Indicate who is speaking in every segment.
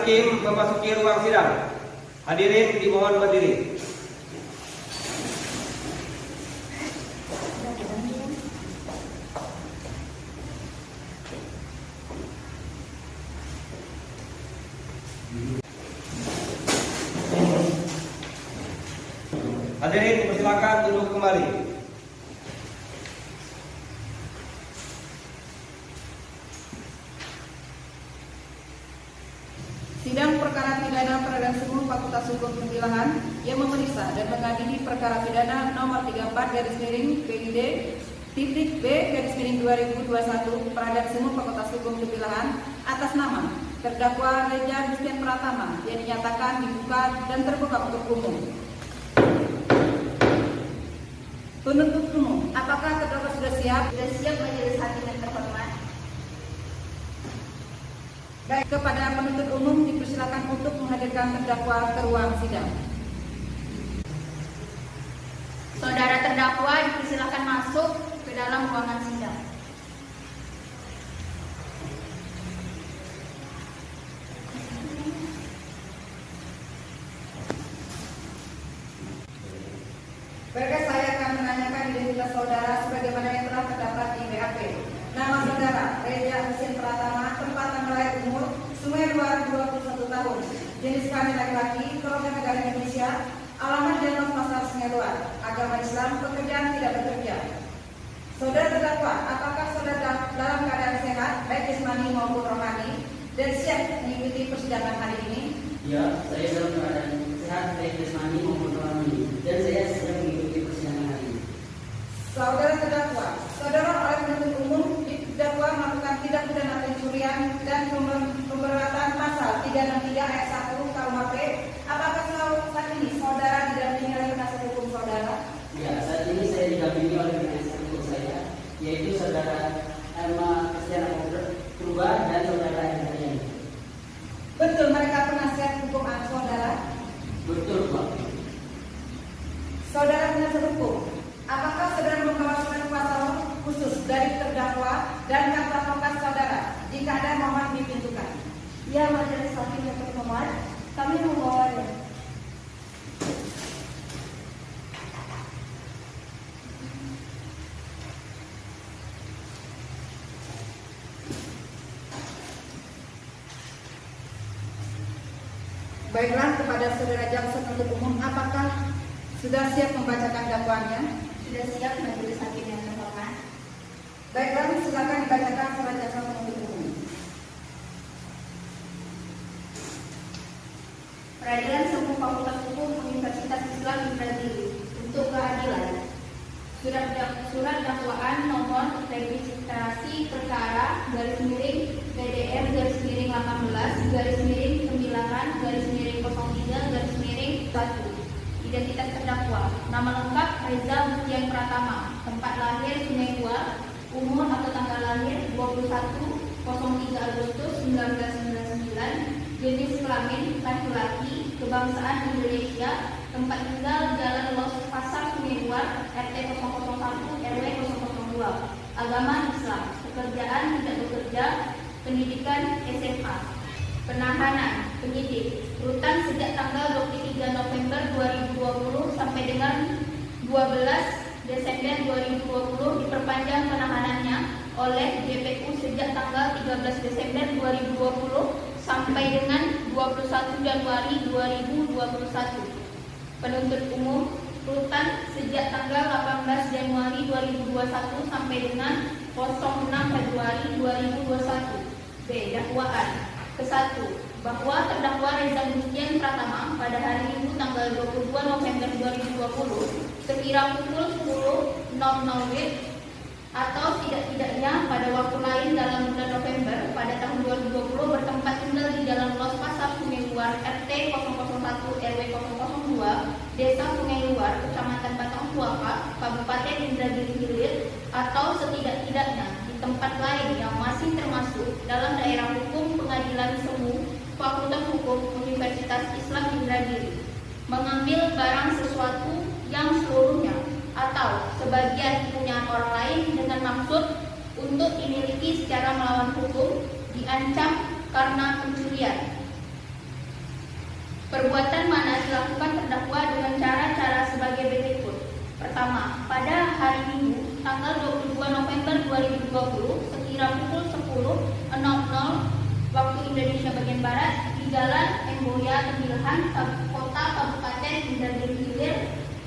Speaker 1: hakim memasuki ruang sidang. Hadirin dimohon berdiri. Hadirin dipersilakan duduk kembali.
Speaker 2: Sidang perkara pidana peradilan umum Fakultas Hukum Pemilahan yang memeriksa dan mengadili perkara pidana nomor 34/PID-B/2021 peradilan umum Fakultas Hukum Pemilahan atas nama terdakwa Reza Gustian Pratama yang dinyatakan dibuka dan terbuka untuk umum. Penuntut umum, apakah terdakwa sudah siap?
Speaker 3: Sudah siap, majelis hakim yang terhormat.
Speaker 2: Baik, kepada penuntut umum dipersilakan untuk menghadirkan terdakwa ke ruang sidang.
Speaker 3: Saudara terdakwa dipersilakan masuk ke dalam ruangan sidang.
Speaker 2: Baiklah, saya akan menanyakan identitas saudara sebagaimana yang telah terdapat di BAP. Nama saudara Reza Gustian Pratama, tempat tanggal lahir, umur Sungai Luar 21 tahun, jenis kelamin laki-laki, keluarga negara Indonesia, alamat Jalan Pasar Sungai Luar, agama Islam, pekerjaan tidak bekerja. Saudara terdakwa, apakah saudara dalam keadaan sehat, baik jasmani maupun rohani, dan siap mengikuti persidangan hari ini?
Speaker 4: Ya, saya dalam keadaan sehat, baik jasmani maupun rohani, dan saya siap mengikuti persidangan hari ini.
Speaker 2: Saudara terdakwa, saudara oleh penuntut umum didakwa melakukan tindak pidana pencurian dan pemberatan pasal 363 ayat 1 KUHP. Apakah saat ini saudara didampingi oleh penasihat hukum saudara?
Speaker 4: Ya, saat ini saya didampingi oleh penasihat hukum saya, yaitu saudara Emma Kristiana Purba dan saudara Hendra.
Speaker 2: Betul mereka penasihat hukum saudara?
Speaker 4: Betul, Pak.
Speaker 2: Saudara penasihat hukum, apakah saudara membawa surat kuasa khusus dari terdakwa dan kartu advokat saudara? Jika ada, mohon dipintukan.
Speaker 3: Ya, majelis hakim yang terhormat, kami membawanya.
Speaker 2: Baiklah, kepada saudara jaksa penuntut umum, apakah sudah siap membacakan dakwaannya?
Speaker 3: Sudah siap, majelis hakim yang terhormat.
Speaker 2: Baiklah, silakan dibacakan surat jaksa penuntut umum.
Speaker 3: Peradilan Umum Fakultas Hukum Universitas Islam Indragiri untuk keadilan. Surat dakwaan nomor registrasi perkara /PDR /18 /Pemilahan /03 Identitas terdakwa. Nama lengkap Reza Gustian Pratama. Tempat lahir Sungai Luar. Umur atau tanggal lahir 21/03 Agustus 1999. Jenis kelamin laki-laki. Kebangsaan Indonesia. Tempat tinggal Jalan Los Pasar Sungai Luar, RT 001 RW 002. Agama Islam. Pekerjaan tidak bekerja. Pendidikan SMA. Penahanan penyidik rutan sejak tanggal 23 November 2020 sampai dengan 12 Desember 2020 diperpanjang penahanannya oleh JPU sejak tanggal 13 Desember 2020 sampai dengan 21 Januari 2021. Penuntut umum rutan sejak tanggal 18 Januari 2021 sampai dengan 06 Februari 2021. B. Dakwaan. Ke-1. Bahwa terdakwa Reza Gustian Pratama pada hari Minggu tanggal 22 November 2020 sekira pukul 10.00 WIB atau tidak-tidaknya pada waktu lain dalam bulan November pada tahun 2020 bertempat tinggal di Jalan Los Pasar Sungai Luar RT 001 RW 002 Desa Sungai Luar Kecamatan Batang Tuaka Kabupaten Indragiri Hilir atau setidak-tidaknya di tempat lain yang masih termasuk dalam daerah hukum Pengadilan Semu Fakultas Hukum Universitas Islam Indragiri mengambil barang sesuatu yang seluruhnya atau sebagian kepunyaan orang lain dengan maksud untuk dimiliki secara melawan hukum, diancam karena pencurian. Perbuatan mana dilakukan terdakwa dengan cara-cara sebagai berikut. Pertama, pada hari Minggu, tanggal 22 November 2020, sekira pukul 10.00 waktu Indonesia bagian Barat, di Jalan Emboya, Tembilahan, Kota Kabupaten Indragiri Hilir,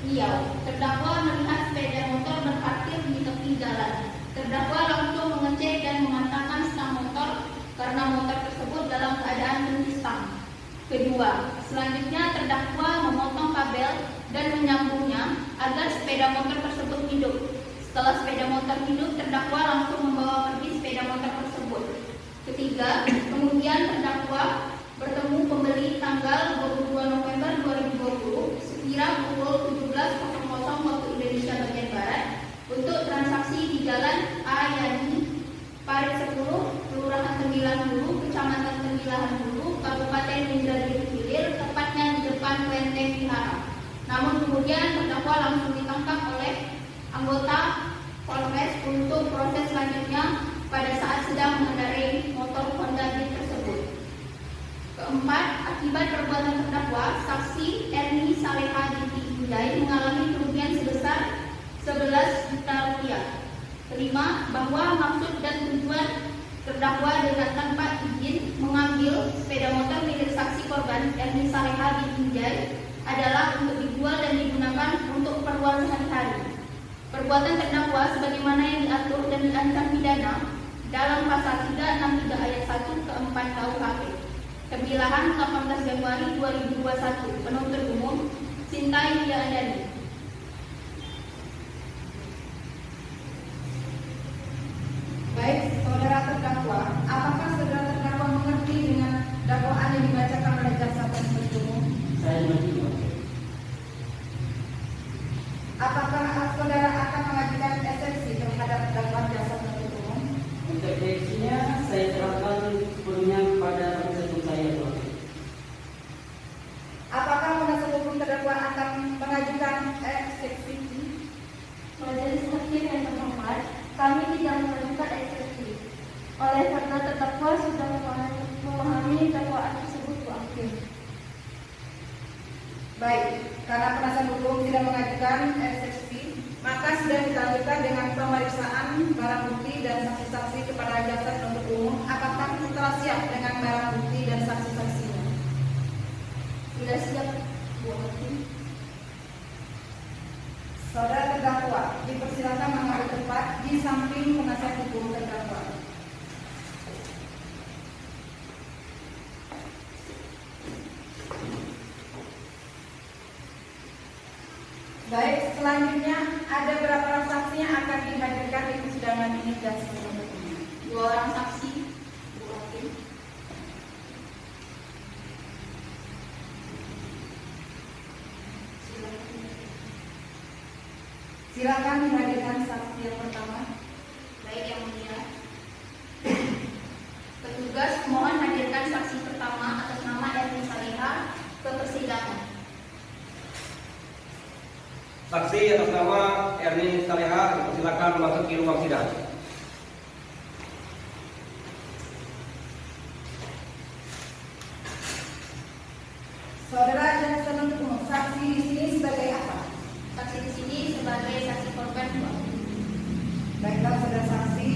Speaker 3: Riau, terdakwa melihat sepeda motor berparkir di tepi jalan. Terdakwa langsung mengecek dan mematahkan stang motor karena motor tersebut dalam keadaan berhenti stang. Kedua, selanjutnya terdakwa memotong kabel dan menyambungnya agar sepeda motor tersebut hidup. Setelah sepeda motor hidup, terdakwa langsung membawa pergi sepeda motor tersebut. Ketiga, kemudian terdakwa bertemu pembeli tanggal 22 November 2020 sekira pukul 17.00 waktu Indonesia bagian Barat untuk transaksi di Jalan A Yani Parit 10, Kelurahan Tembilahan Hulu, Kecamatan Tembilahan Hulu, Kabupaten Indragiri Hilir, tepatnya di depan Klenteng Vihara. Namun kemudian terdakwa langsung ditangkap oleh anggota Polres untuk proses selanjutnya pada saat sedang mengendarai motor Honda Beat tersebut. Keempat, akibat perbuatan terdakwa, saksi Erni Saleha binti Injai mengalami kerugian sebesar 11 juta rupiah. Kelima, bahwa maksud dan tujuan terdakwa dengan tanpa izin mengambil sepeda motor milik saksi korban Erni Saleha binti Injai adalah untuk dijual dan digunakan untuk keperluan sehari-hari. Perbuatan terdakwa sebagaimana yang diatur dan diancam pidana dalam pasal 363 ayat 1 ke 4 KUHP. Tembilahan 18 Januari 2021. Penuntut umum Sinta Yulia Andani.
Speaker 2: Baik, saudara terdakwa, apakah saudara terdakwa mengerti dengan dakwaan yang dibacakan oleh jaksa penuntut umum?
Speaker 4: Saya mengerti.
Speaker 2: Apakah saudara akan mengajukan eksepsi terhadap dakwaan jaksa penuntut umum?
Speaker 4: Untuk eksepsinya saya serahkan sepenuhnya kepada penasihat hukum saya.
Speaker 2: Apakah penasihat hukum terdakwa akan mengajukan eksepsi?
Speaker 3: Majelis Hakim yang terhormat, kami tidak mengajukan eksepsi. Oleh karena terdakwa sudah memahami dakwaan tersebut akhir.
Speaker 2: Baik, karena penasihat hukum tidak mengajukan eksepsi, maka sudah dilanjutkan dengan pemeriksaan barang bukti dan saksi-saksi kepada jaksa penuntut umum. Apakah telah siap dengan barang bukti dan saksi-saksinya?
Speaker 3: Sudah siap, Bu Hakim.
Speaker 2: Saudara terdakwa dipersilakan mengambil tempat di samping penasihat hukum terdakwa. Baik, selanjutnya ada berapa orang saksi yang akan dihadirkan di persidangan ini dan selanjutnya?
Speaker 3: 2 orang saksi, Bu Hakim.
Speaker 2: Silakan dihadirkan saksi yang pertama.
Speaker 3: Baik, yang mulia. Petugas mohon hadirkan saksi pertama atas nama Erni Saleha ke persidangan.
Speaker 1: Saksi atas nama Erni Saleha silakan memasuki ruang sidang.
Speaker 2: Saudara jaksa penuntut umum, saksi di sini sebagai apa?
Speaker 3: Saksi di sini sebagai saksi korban, Bu Hakim.
Speaker 2: Baiklah saudara saksi,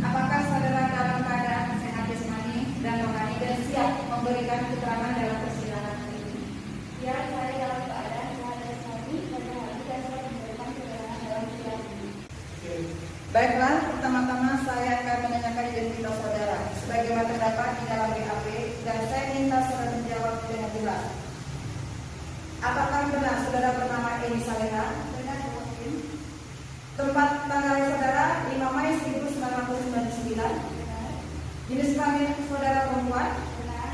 Speaker 2: apakah saudara dalam keadaan sehat jasmani dan rohani dan siap memberikan keterangan dalam persidangan ini?
Speaker 3: Ya, saya dalam keadaan sehat jasmani dan rohani dan siap memberikan keterangan dalam persidangan ini.
Speaker 2: Baiklah, pertama-tama saya akan menanyakan identitas saudara sebagaimana terdapat di dalam BAP dan saya minta saudara menjawab dengan jelas. Apakah benar saudara bernama Erni Saleha?
Speaker 3: Benar, Bu Hakim.
Speaker 2: Tempat tanggal lahir saudara 5 Mei 1999.
Speaker 3: Benar.
Speaker 2: Jenis kelamin saudara perempuan
Speaker 3: Benar.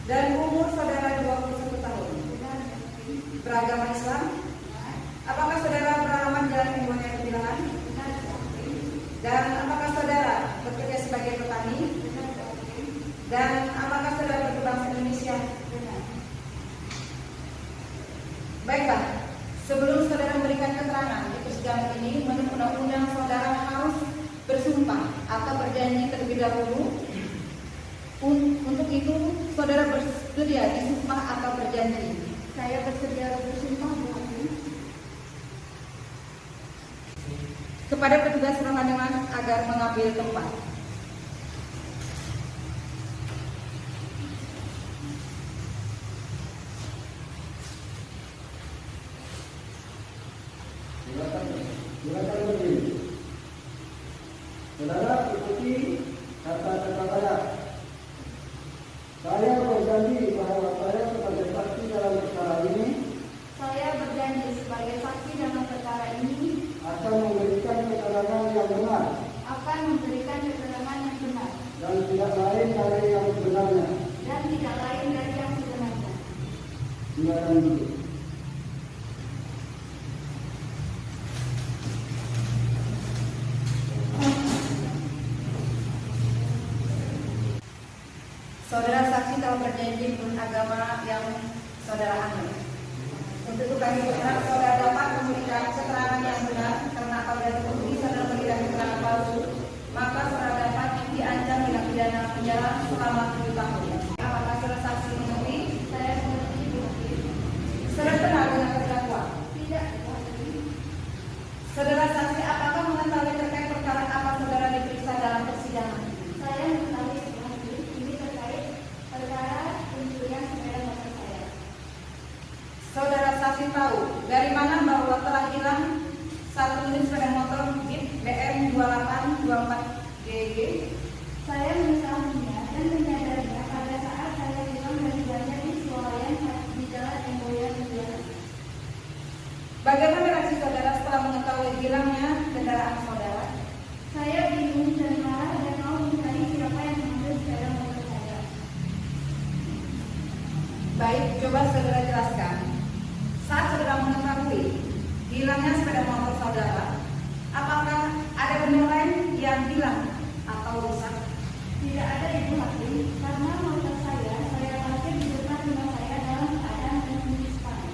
Speaker 2: dan umur saudara 21 tahun.
Speaker 3: Benar, Bu Hakim.
Speaker 2: Beragama Islam.
Speaker 3: Benar.
Speaker 2: Apakah saudara beralamat Jalan Emboya Tembilahan?
Speaker 3: Benar, Bu Hakim.
Speaker 2: Dan apakah saudara bekerja sebagai petani?
Speaker 3: Benar, Bu Hakim.
Speaker 2: Dan apakah saudara berbangsa Indonesia?
Speaker 3: Benar.
Speaker 2: Baiklah, sebelum saudara memberikan keterangan di persidangan ini, menurut undang-undang saudara harus bersumpah atau berjanji terlebih dahulu. Untuk itu, saudara bersedia disumpah atau berjanji?
Speaker 3: Saya bersedia bersumpah Bu Hakim.
Speaker 2: Kepada petugas pemadaman agar mengambil tempat.
Speaker 5: Silakan berdiri. Saudara ikuti kata-kata saya. Saya berjanji bahwa saya sebagai saksi dalam perkara ini
Speaker 3: Saya berjanji sebagai saksi dalam perkara ini
Speaker 5: akan memberikan keterangan yang benar
Speaker 3: akan memberikan keterangan yang benar
Speaker 5: dan tidak lain dari yang sebenarnya.
Speaker 3: dan tidak lain dari yang sebenarnya.
Speaker 5: Silakan duduk.
Speaker 2: Saudara saksi telah berjanji menurut agama yang saudara anut. Untuk itu kami berharap saudara dapat memberikan keterangan yang benar, karena apabila terbukti saudara memberikan keterangan palsu, maka saudara dapat diancam dengan pidana penjara selama 7 tahun. Apakah saudara saksi mengetahui?
Speaker 3: Saya mengerti Bu Hakim.
Speaker 2: Saudara kenal dengan terdakwa?
Speaker 3: Tidak Bu Hakim.
Speaker 2: Saudara saksi apakah mengetahui terkait perkara apa saudara diperiksa dalam persidangan?
Speaker 3: Saya mengetahui Bu Hakim, ini terkait perkara pencurian sepeda motor saya.
Speaker 2: Saudara saksi tahu dari mana bahwa telah hilang satu unit sepeda motor Jeep BM 2824 GG?
Speaker 3: Saya mengetahuinya dan menyadarinya pada saat saya hilang dari banyak di swalayan di Jalan Emboyan Jalan.
Speaker 2: Bagaimana reaksi saudara setelah mengetahui hilangnya kendaraan saudara?
Speaker 3: Saya bingung dan marah dan mau mencari siapa yang mengambil sepeda motor saya.
Speaker 2: Baik, coba saudara jelaskan. Saat saudara mengetahui hilangnya sepeda motor saudara, apakah ada benda lain yang hilang atau rusak?
Speaker 3: Tidak ada Ibu Hakim, karena motor saya parkir di depan rumah saya dalam keadaan transparan.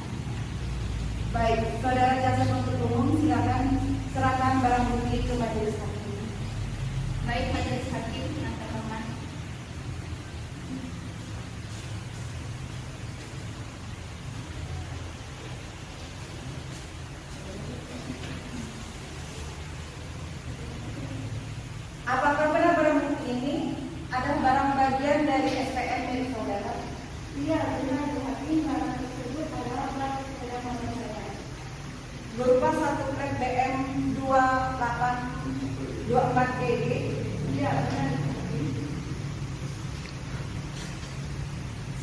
Speaker 2: Baik, saudara jaksa penuntut umum silakan serahkan barang bukti ke majelis hakim.
Speaker 3: Baik Majelis Hakim yang terhormat.
Speaker 2: Apakah benar barang bukti ini adalah barang bagian dari SPM milik saudara?
Speaker 3: Iya, benar Bu Hakim, barang tersebut adalah plat sepeda motor saya.
Speaker 2: Berupa satu plat BM 2824 GG.
Speaker 3: Iya, benar Bu Hakim.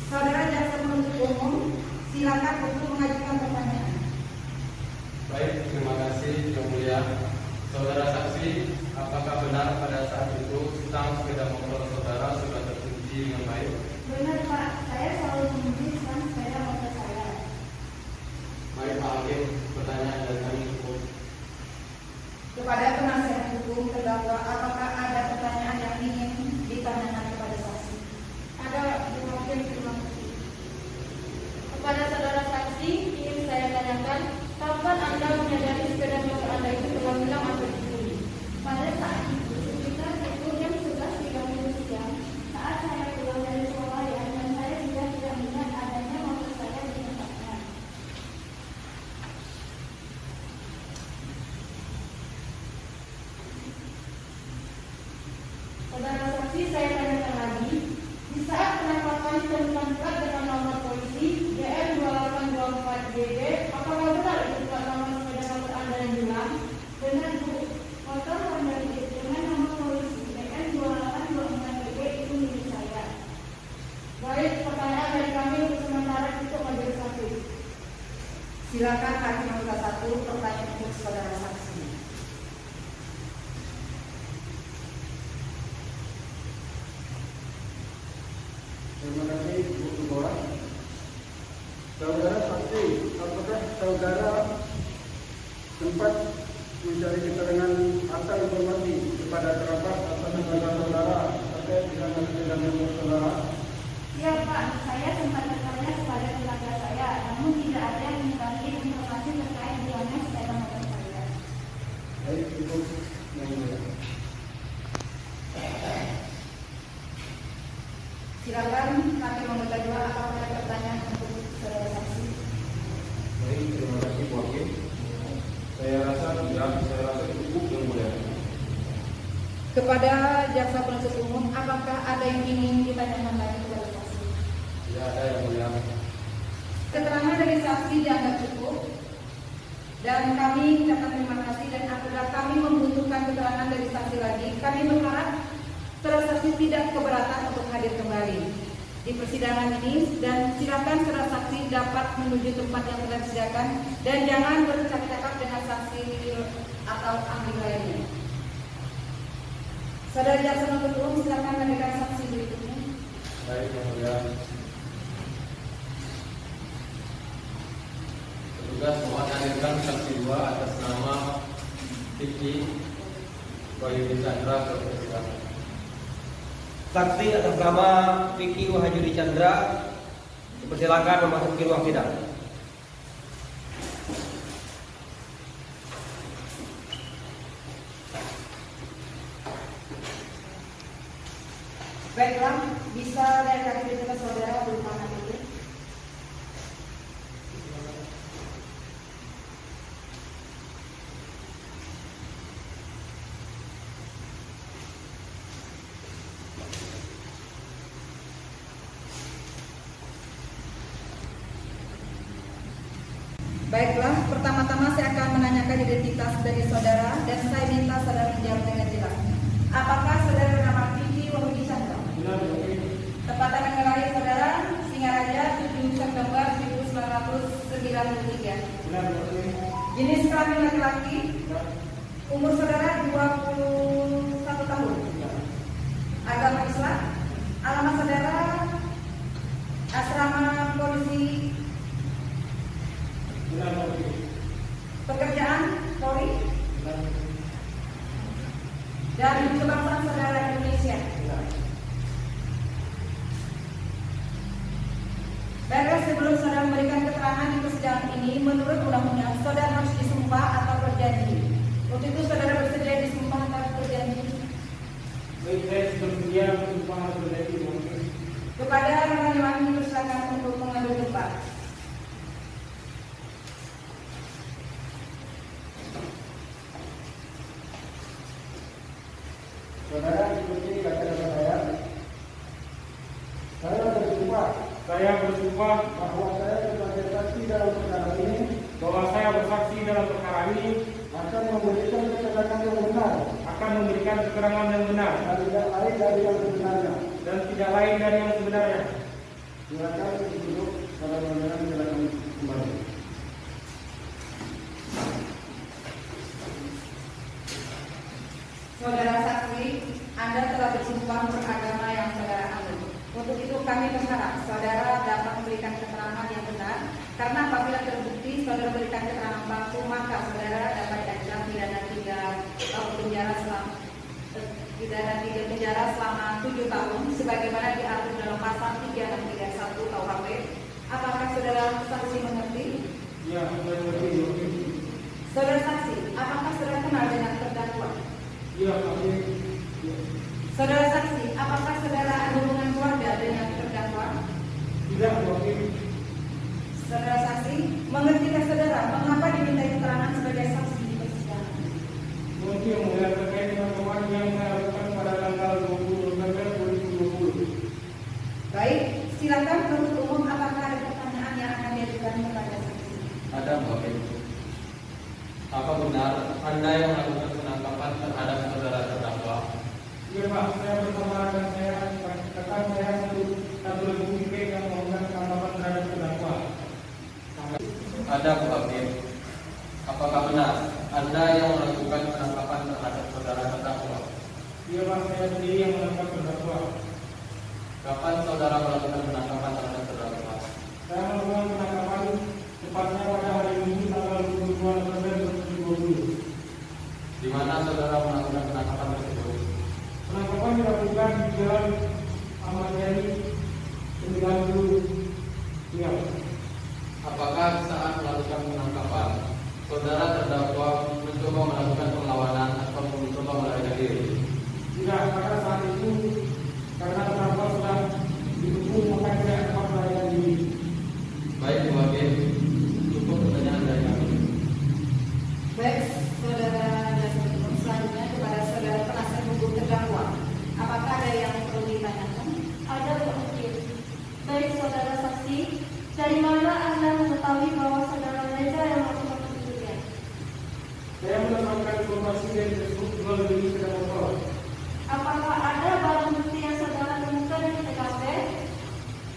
Speaker 2: Saudara jaksa penuntut umum silakan untuk mengajukan pertanyaan.
Speaker 6: Baik, terima kasih Yang Mulia. Saudara saksi, apakah benar pada saat itu stang sepeda motor saudara sudah terkunci dengan baik?
Speaker 3: Benar Pak, saya selalu mengunci stang sepeda motor saya.
Speaker 6: Baik Pak Hakim, pertanyaan dari kami cukup.
Speaker 2: Kepada penasihat hukum terdakwa, apakah ada pertanyaan yang ingin ditanyakan kepada saksi?
Speaker 3: Ada Bu Hakim, terima kasih. Kepada saudara saksi, ingin saya tanyakan, kapan Anda menyadari sepeda motor Anda itu telah hilang atau dicuri? Pada saat itu, sekitar pukul jam 11.30 siang, saat saya pulang dari swalayan dan saya sudah tidak melihat adanya motor saya di tempatnya. Saudara saksi, saya tanyakan lagi, di saat penangkapan ditemukan plat dengan nomor polisi BM 2824 GG, apakah benar itu plat nomor sepeda motor Anda yang hilang? Benar Bu, motor Honda Beat dengan nomor polisi BM 2824 GG itu milik saya. Baik, pertanyaan dari kami untuk sementara cukup majelis hakim.
Speaker 2: Silakan hakim nomor 1 pertanyaan untuk saudara saksi.
Speaker 5: Terima kasih Bu Ketua. Saudara saksi, apakah saudara sempat mencari keterangan atau informasi kepada kerabat atau saudara saudara terkait dengan sepeda motor saudara?
Speaker 3: Ya Pak, saya sempat bertanya kepada keluarga saya, namun tidak ada yang mengetahui informasi terkait hilangnya sepeda motor saya.
Speaker 5: Baik, cukup yang mulia.
Speaker 2: Silakan hakim nomor 2 apakah Kepada jaksa penuntut umum, apakah ada yang ingin ditanyakan lagi kepada saksi?
Speaker 6: Ya, ada yang mulia.
Speaker 2: Keterangan dari saksi dianggap cukup dan kami ucapkan terima kasih, dan apabila kami membutuhkan keterangan dari saksi lagi, kami berharap saudara saksi tidak keberatan untuk hadir kembali di persidangan ini, dan silakan saudara saksi dapat menuju tempat yang telah disediakan dan jangan bercakap-cakap dengan saksi atau ahli lainnya. Saudara jaksa penuntut umum, silakan hadirkan saksi berikutnya.
Speaker 6: Baik, yang mulia. Petugas mohon hadirkan saksi 2 atas nama Vicky Wahyudi Chandra ke persidangan.
Speaker 1: Saksi atas nama Vicky Wahyudi Chandra dipersilakan memasuki ruang sidang.
Speaker 2: Baiklah, bisa dari identitas saudara berupa KTP. Baiklah, pertama-tama saya akan menanyakan identitas dari saudara dan saya minta saudara menjawab dengan jelas. Apakah saudara bernama Vicky Wahyudi Chandra? Tepat tanggal lahir saudara Singaraja 7 September 1993. Jenis kelamin laki-laki. Umur saudara 21 tahun. Agama Islam. Alamat saudara asrama polisi. Pekerjaan Polri. Dan kebangsaan saudara Indonesia. Baiklah, sebelum saudara memberikan keterangan di persidangan ini, menurut undang-undang saudara harus disumpah atau berjanji. Untuk itu saudara bersedia disumpah atau berjanji?
Speaker 5: Baik, saya bersedia bersumpah atau berjanji.
Speaker 2: Kepada rekan-rekan dipersilakan untuk mengambil tempat.
Speaker 5: Saudara, seperti kata-kata saya bersumpah bahwa saya sebagai saksi dalam perkara ini akan memberikan keterangan yang benar dan tidak lain dari yang sebenarnya. Silakan duduk, saudara-saudara, silakan kembali.
Speaker 2: Saudara saksi, Anda telah bersumpah beragama yang saudara anut. Untuk itu kami berharap saudara dapat memberikan keterangan yang benar, karena apabila terbukti saudara berikan keterangan palsu, maka saudara dapat diancam pidana 3 tahun penjara selama 7 tahun, sebagaimana diatur dalam pasal 3631 KUHP. Apakah saudara saksi mengerti?
Speaker 5: Ya, saya mengerti.
Speaker 2: Saudara saksi, apakah saudara kenal dengan terdakwa?
Speaker 5: Ya, kami.
Speaker 2: Saudara saksi, apakah saudara ada hubungan keluarga dengan terdakwa?
Speaker 5: Tidak, kami.
Speaker 2: Saudara saksi, mengertikah saudara mengapa dimintai keterangan sebagai saksi di persidangan?
Speaker 5: Mungkin yang mulia terkait dengan temuan yang saya lakukan pada tanggal 20 November 2020.
Speaker 2: Baik, silakan penuntut umum, apakah ada pertanyaan yang akan diajukan kepada saksi?
Speaker 6: Ada, Mbak Vicky. Apa benar Anda yang melakukan penangkapan terhadap saudara terdakwa?
Speaker 5: Ya, Pak, saya bersama rekan saya satu lebih IP yang melakukan penangkapan terhadap terdakwa.
Speaker 6: Ada, Bu Hakim. Apakah benar Anda yang melakukan penangkapan terhadap saudara terdakwa?
Speaker 5: Iya, Pak, saya sendiri yang melakukan terdakwa.
Speaker 6: Kapan saudara melakukan penangkapan terhadap terdakwa?
Speaker 5: Saya melakukan penangkapan tepatnya pada hari Minggu tanggal 22 November 2020.
Speaker 6: Di mana saudara melakukan penangkapan tersebut?
Speaker 5: Penangkapan dilakukan di Jalan Ahmad Yani 90 Riau.
Speaker 6: Apakah saat melakukan penangkapan saudara terdakwa mencoba melakukan perlawanan atau mencoba melarikan diri?
Speaker 5: Tidak, pada saat itu karena terdakwa sudah didukung maka tidak dapat melarikan diri.
Speaker 6: Baik, Bu Hakim. Cukup pertanyaan dari kami.
Speaker 2: Baik, saudara dan selanjutnya kepada saudara penasihat hukum terdakwa.
Speaker 5: Saya mendapatkan informasi dari tersebut melalui sepeda motor.
Speaker 2: Apakah ada barang bukti yang saudara temukan di TKP?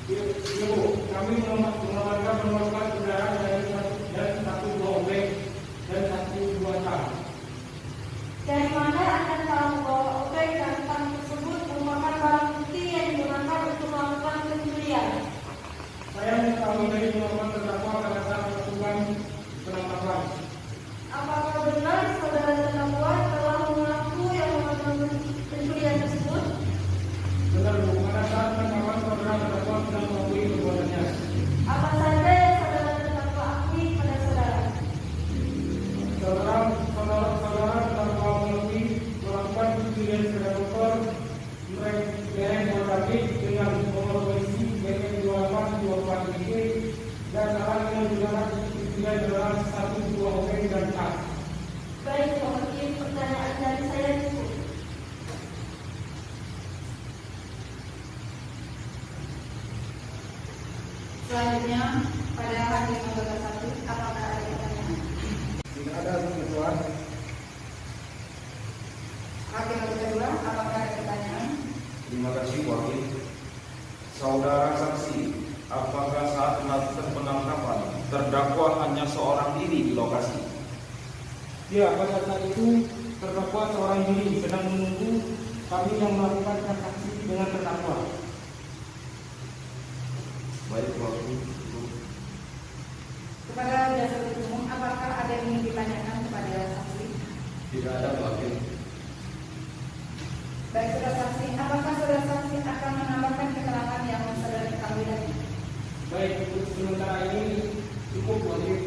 Speaker 5: Ibu, kami mengamankan kendaraan dari satu buah obeng dan satu buah tang.
Speaker 2: Dari mana Anda tahu bahwa obeng dan tang tersebut merupakan barang bukti yang digunakan untuk melakukan pencurian?
Speaker 5: Saya mengetahui dari pengalaman terdakwa pada saat melakukan penangkapan.
Speaker 2: Apakah benar saudara terdakwa telah mengaku yang melakukan pencurian tersebut?
Speaker 5: Benar, Bu. Pada saat penangkapan saudara terdakwa sudah mengakui perbuatannya.
Speaker 2: Apa saja yang saudara terdakwa akui pada saudara?
Speaker 5: Saudara terdakwa mengakui melakukan pencurian sepeda motor merek Motabik dengan nomor polisi BM2824 DG dan salah yang menggunakan pencurian adalah satu buah obeng dan tang.
Speaker 2: Baik, mungkin pertanyaan dari saya cukup. Selanjutnya, pada hakim anggota 1, apakah ada pertanyaan?
Speaker 5: Tidak ada, Tuan.
Speaker 2: Hakim anggota 2, apakah ada pertanyaan?
Speaker 7: Terima kasih Wakil. Saudara saksi, apakah saat melakukan penangkapan terdakwa hanya seorang diri di lokasi?
Speaker 5: Ya, pada saat itu terdakwa seorang diri sedang menunggu kami yang melakukan transaksi dengan terdakwa.
Speaker 7: Baik Wakil.
Speaker 2: Kepada jaksa penuntut umum, apakah ada yang ingin ditanyakan kepada saksi?
Speaker 6: Tidak ada Wakil.
Speaker 2: Baik, saudara saksi, apakah saudara saksi akan menambahkan keterangan yang saudara ketahui tadi?
Speaker 5: Baik, untuk sementara ini cukup, Wakil.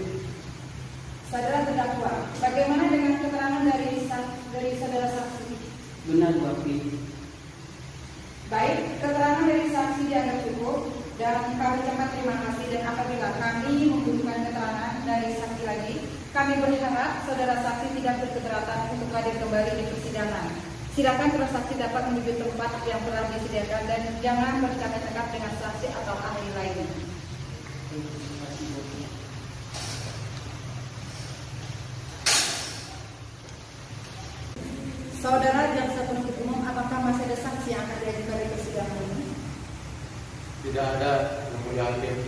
Speaker 2: Saudara terdakwa, bagaimana dengan keterangan dari saudara saksi?
Speaker 4: Benar, Wakil.
Speaker 2: Baik, keterangan dari saksi dianggap cukup dan kami ucapkan terima kasih, dan apabila kami membutuhkan keterangan dari saksi lagi, kami berharap saudara saksi tidak berkeberatan untuk hadir kembali di persidangan. Silakan saudara saksi dapat menuju tempat yang telah disediakan dan jangan bercakap-cakap dengan saksi atau ahli lainnya. Saudara jaksa penuntut umum, apakah masih ada saksi yang akan diajukan di persidangan ini?
Speaker 6: Tidak ada, Yang Mulia Hakim.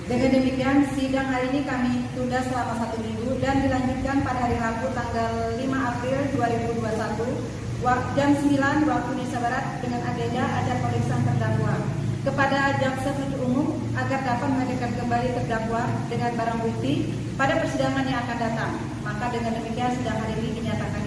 Speaker 2: Dengan demikian, sidang hari ini kami tunda selama 1 minggu dan dilanjutkan pada hari Rabu tanggal 5 April 2021 jam 9 waktu Indonesia Barat dengan agenda acara pemeriksaan terdakwa kepada jaksa penuntut umum agar dapat menghadirkan kembali terdakwa dengan barang bukti pada persidangan yang akan datang. Maka dengan demikian sidang hari ini dinyatakan